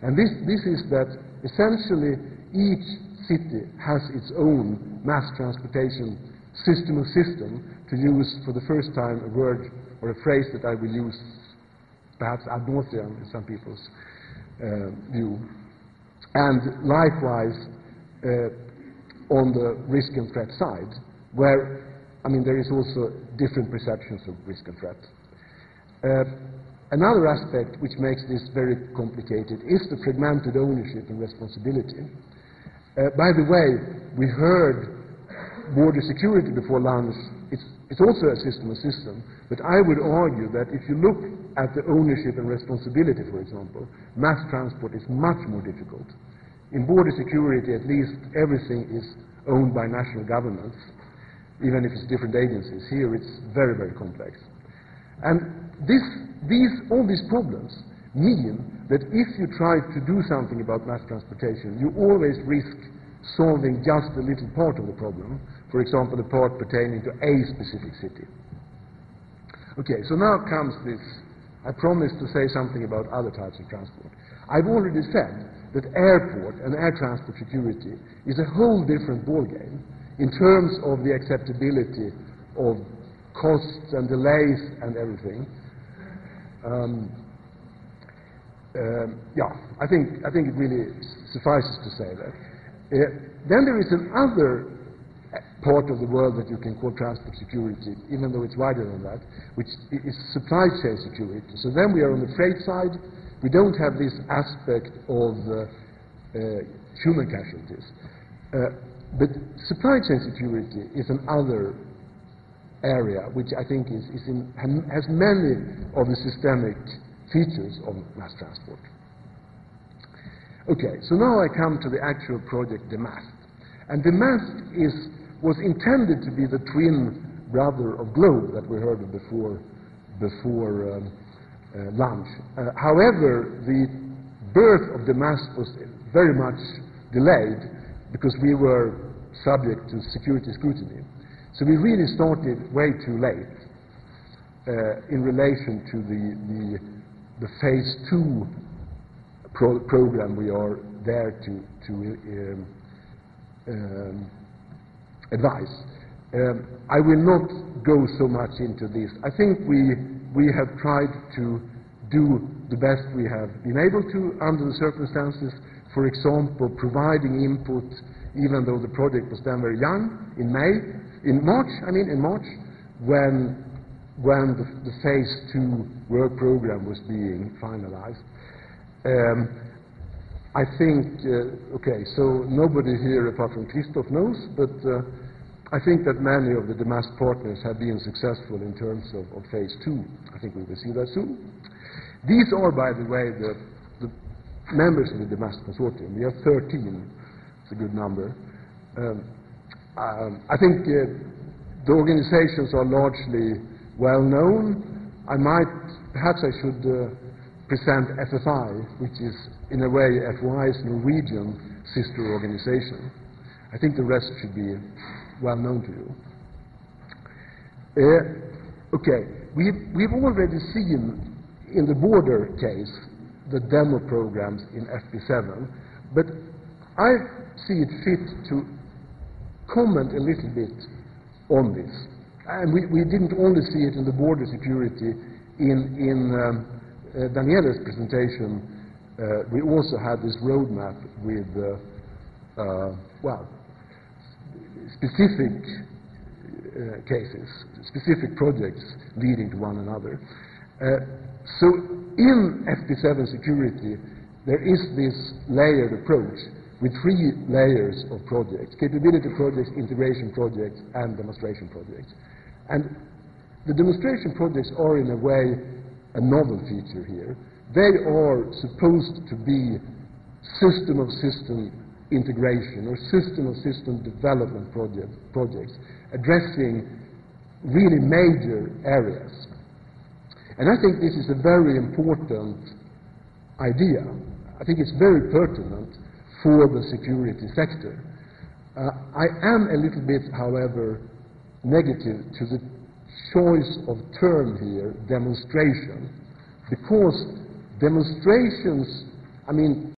And this is that essentially each city has its own mass transportation system, to use for the first time a word or a phrase that I will use perhaps ad nauseam in some people's view. And likewise, on the risk and threat side, where, I mean, there is also different perceptions of risk and threat. Another aspect which makes this very complicated is the fragmented ownership and responsibility. By the way, we heard border security before lunch. It's also a system, but I would argue that if you look at the ownership and responsibility, for example, mass transport is much more difficult. In border security, at least, everything is owned by national governments, even if it's different agencies. Here, it's very, very complex. And all these problems mean that if you try to do something about mass transportation, you always risk solving just a little part of the problem, for example, the part pertaining to a specific city. Okay, so now comes this. I promised to say something about other types of transport. I've already said that airport and air transport security is a whole different ballgame in terms of the acceptability of costs and delays and everything. I think it really suffices to say that. Then there is another part of the world that you can call transport security, even though it's wider than that, which is supply chain security. So then we are on the freight side. We don't have this aspect of human casualties. But supply chain security is another area which I think has many of the systemic features of mass transport. Okay, so now I come to the actual project DEMAST. And DEMAST was intended to be the twin brother of GLOBE that we heard of before lunch. However, the birth of DEMAST was very much delayed because we were subject to security scrutiny. So we really started way too late in relation to the phase 2 program we are there to advise. I will not go so much into this. I think we have tried to do the best we have been able to under the circumstances. For example, providing input, even though the project was then very young, in March, when the phase 2 work program was being finalized. I think, okay, so nobody here apart from Christoph knows, but I think that many of the DEMAST partners have been successful in terms of phase 2. I think we will see that soon. These are, by the way, the members of the DEMAST consortium. We have 13. It's a good number. I think the organizations are largely well known. Perhaps I should present FFI, which is in a way FY's Norwegian sister organization. I think the rest should be well known to you. Okay, we've already seen in the border case the demo programs in FP7, but I see it fit to comment a little bit on this. And we didn't only see it in the border security. In Daniela's presentation, we also had this roadmap with, specific cases, specific projects leading to one another. So in FP7 security, there is this layered approach with 3 layers of projects: capability projects, integration projects, and demonstration projects. And the demonstration projects are, in a way, a novel feature here. They are supposed to be system-of-system integration or system-of-system development projects addressing really major areas. And I think this is a very important idea. I think it's very pertinent for the security sector. I am a little bit, however, negative to the choice of term here, demonstration, because demonstrations I mean,